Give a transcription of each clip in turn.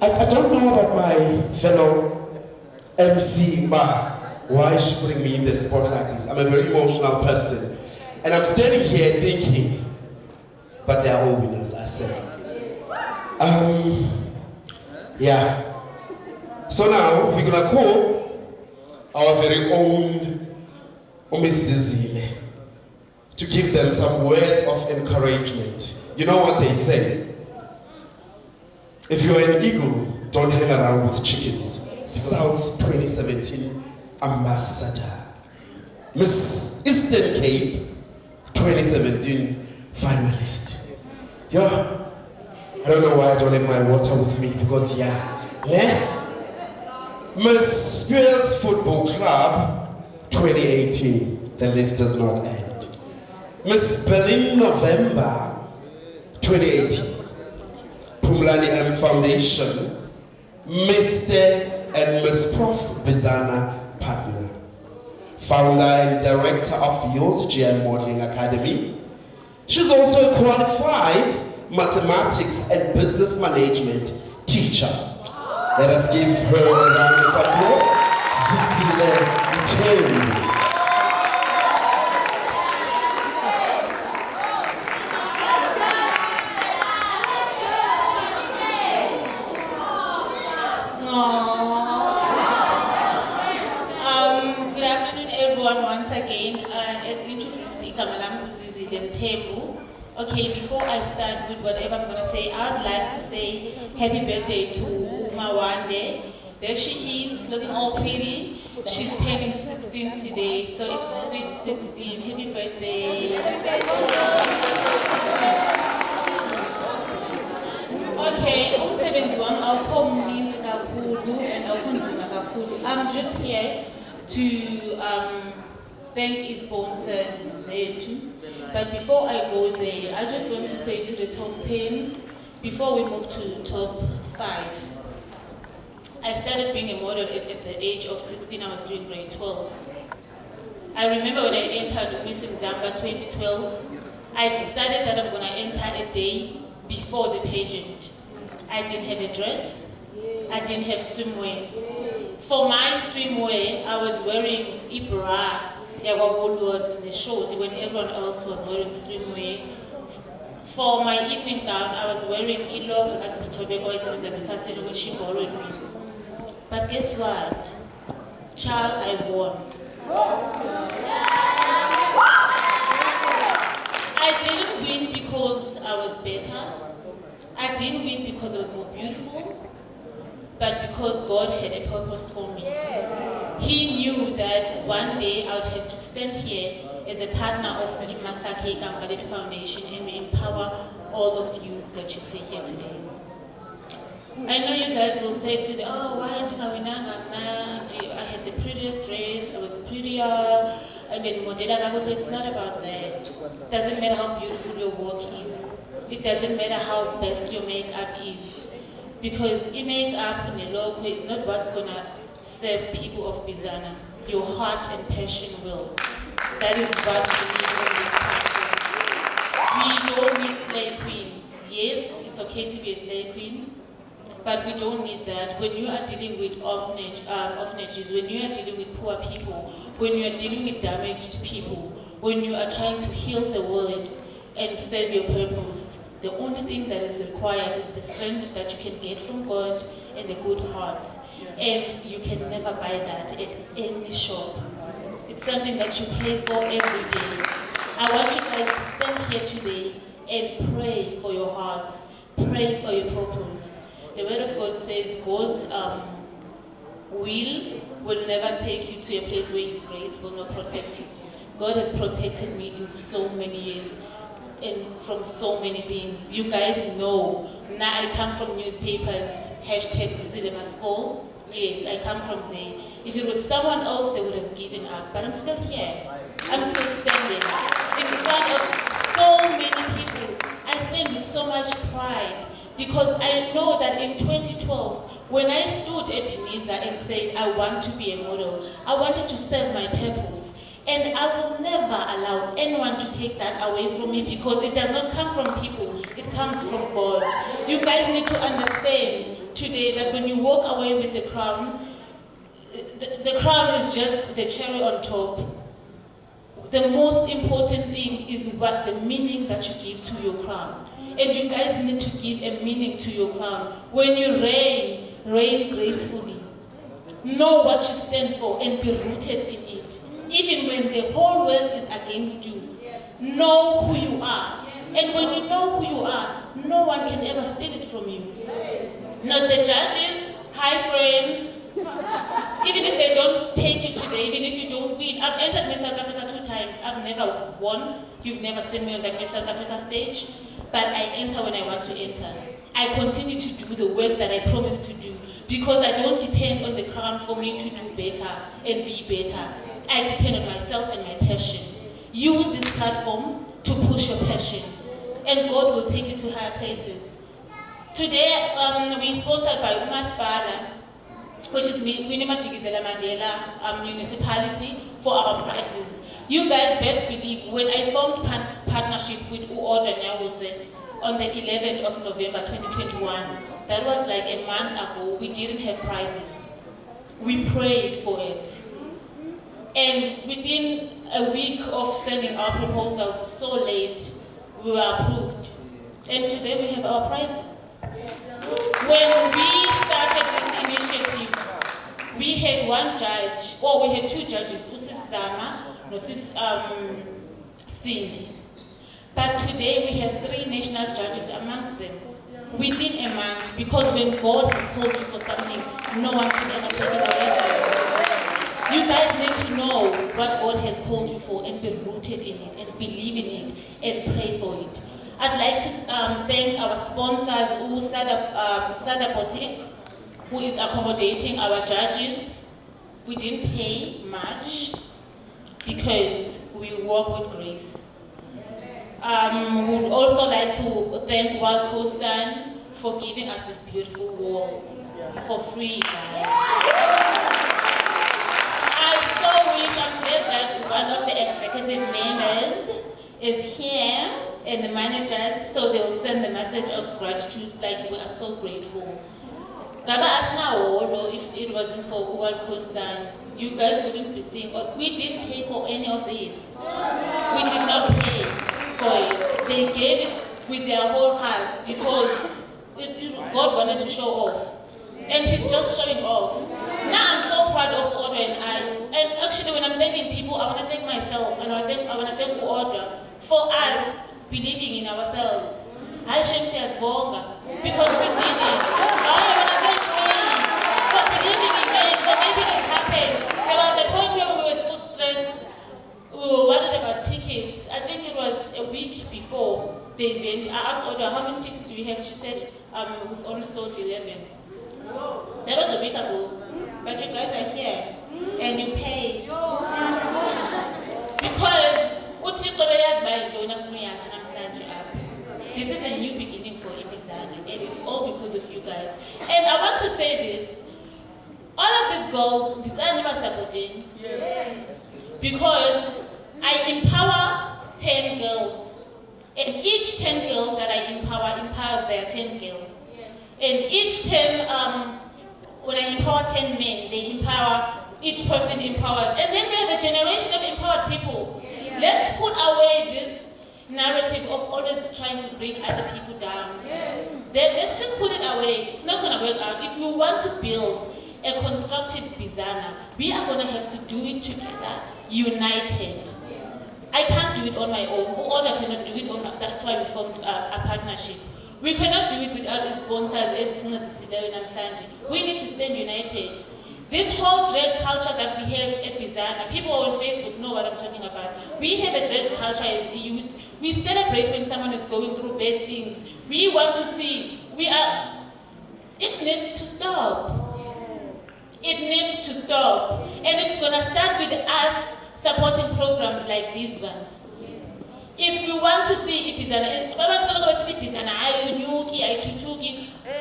I don't know about my fellow MC, but why is she putting me in the spot like this? I'm a very emotional person. And I'm standing here thinking, but they're all winners, I said. Yeah. So now we're gonna call our very own Miss Zile to give them some words of encouragement. You know what they say? If you're an eagle, don't hang around with chickens. South 2017 Ambassador. Miss Eastern Cape 2017 finalist. Yeah. I don't know why I don't have my water with me because Miss Spears Football Club 2018. The list does not end. Miss Berlin November 2018. Pumlani M Foundation, Mr. and Miss Prof Bizana partner, founder and director of Yours GM Modeling Academy. She's also a qualified mathematics and business management teacher. Let us give her a round of applause. Zizile. Good afternoon, everyone, once again. As introduced, okay, before I start with whatever I'm going to say, I would like to say happy birthday to Uma Wande. There she is, looking all pretty. She's turning 16 today, so it's sweet 16. Happy birthday. Okay, I'm just here to thank his sponsors, but before I go there, I just want to say to the top 10, before we move to top 5, I started being a model at the age of 16. I was doing grade 12. I remember when I entered Miss December 2012, I decided that I'm going to enter a day before the pageant. I didn't have a dress, I didn't have swimwear. For my swimwear, I was wearing a bra, in the short when everyone else was wearing swimwear. For my evening gown, I was wearing a lob as a Tobacco is which she borrowed me. But guess what? Child, I won. I didn't win because I was better. I didn't win because I was more beautiful. But because God had a purpose for me. He knew that one day I would have to stand here as a partner of the Masake Kambalete Foundation and empower all of you that you see here today. I know you guys will say today, oh, why did I had the prettiest dress, I was prettier, and then modela. So it's not about that. It doesn't matter how beautiful your work is. It doesn't matter how best your makeup is. Because makeup in a logo is not what's gonna serve people of Bizana. Your heart and passion will. That is what we need on this platform. We don't need slave queens. Yes, it's okay to be a slave queen, but we don't need that. When you are dealing with orphanages, when you are dealing with poor people, when you are dealing with damaged people, when you are trying to heal the world and serve your purpose, the only thing that is required is the strength that you can get from God and a good heart. And you can never buy that at any shop. It's something that you pray for every day. I want you guys to stand here today and pray for your hearts. Pray for your purpose. The word of God says God's will never take you to a place where His grace will not protect you. God has protected me in so many years. And from so many things. You guys know, now I come from newspapers, #Zizile. Yes, I come from there. If it was someone else, they would have given up. But I'm still here. I'm still standing in front of so many people. I stand with so much pride because I know that in 2012, when I stood at Peniza and said, I want to be a model, I wanted to serve my purpose. And I will never allow anyone to take that away from me because it does not come from people, it comes from God. You guys need to understand, today that when you walk away with the crown, the crown is just the cherry on top. The most important thing is what the meaning that you give to your crown. And you guys need to give a meaning to your crown. When you reign, reign gracefully. Know what you stand for and be rooted in it. Even when the whole world is against you, know who you are. And when you know who you are, no one can ever steal it from you. Not the judges, hi friends. Even if they don't take you today, even if you don't win. I've entered Miss South Africa 2 times. I've never won. You've never seen me on the Miss South Africa stage. But I enter when I want to enter. I continue to do the work that I promised to do because I don't depend on the crown for me to do better and be better. I depend on myself and my passion. Use this platform to push your passion and God will take you to higher places. Today, we're sponsored by Umasipala, which is Mandela municipality for our prizes. You guys best believe when I formed partnership with Uorder Nyawuse on the 11th of November 2021, that was like a month ago, we didn't have prizes. We prayed for it. And within a week of sending our proposals so late, we were approved. And today we have our prizes. When we started this initiative, we had one judge, or we had 2 judges, Usis Zama, Usis Cindy. But today we have 3 national judges amongst them within a month, because when God has called you for something, no one can ever take it away from you. You guys need to know what God has called you for and be rooted in it and believe in it and pray for it. I'd like to thank our sponsors, Sada Boutique, who is accommodating our judges. We didn't pay much because we work with grace. We would also like to thank Wild Coastan for giving us this beautiful wall for free, guys. I so wish, I'm glad that one of the executive members is here and the managers, so they'll send the message of gratitude, like we are so grateful. Gaba Asna, if it wasn't for Wild Coastan, you guys wouldn't be seeing, we didn't pay for any of this. We did not pay for it. They gave it with their whole hearts because God wanted to show off. And He's just showing off. Now I'm so proud of Order and I. And actually when I'm thanking people, I want to thank myself and I want to thank Order for us believing in ourselves. I Shemsi as Bonga because we did it. I want to thank me for believing in me, for making it happen. There was a point where we were so stressed. We were worried about tickets. I think it was a week before the event. I asked Order, how many tickets do we have? She said, we've only sold 11. That was a week ago. But you guys are here and you pay. Because this is a new beginning for Bizana, and it's all because of you guys. And I want to say this. All of these girls, because I empower 10 girls. And each 10 girl that I empower empowers their 10 girl. And each 10, when I empower 10 men, they empower, each person empowers. And then we have a generation of empowered people. Let's put away this narrative of always trying to bring other people down. Let's just put it away. It's not going to work out. If we want to build a constructive Bizana, we are going to have to do it together, united. I can't do it on my own. Order cannot do it on my own. That's why we formed a partnership. We cannot do it without its sponsors as we need to stand united. This whole drag culture that we have at Bizana, people on Facebook know what I'm talking about. We have a drag culture as a youth. We celebrate when someone is going through bad things. We want to see, it needs to stop. It needs to stop. And it's going to start with us supporting programs like these ones. If we want to see Bizana,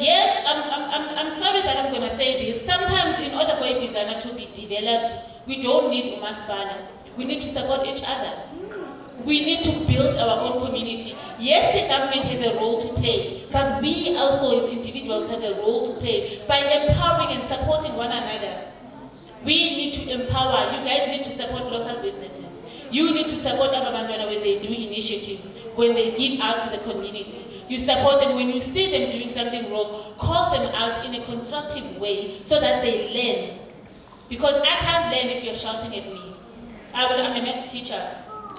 yes, I'm sorry that I'm going to say this. Sometimes in order for Bizana to be developed, we don't need Umasipala. We need to support each other. We need to build our own community. Yes, the government has a role to play, but we also as individuals have a role to play by empowering and supporting one another. We need to empower. You guys need to support local businesses. You need to support Ababandwana when they do initiatives, when they give out to the community. You support them when you see them doing something wrong. Call them out in a constructive way so that they learn. Because I can't learn if you're shouting at me. I'm a maths teacher,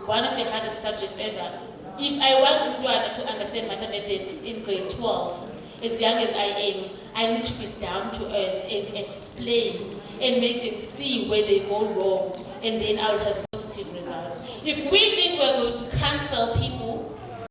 one of the hardest subjects ever. If I want Mntwana to understand mathematics in grade 12, as young as I am, I need to be down to earth and explain and make them see where they go wrong, and then I'll have positive results. If we think we're going to cancel people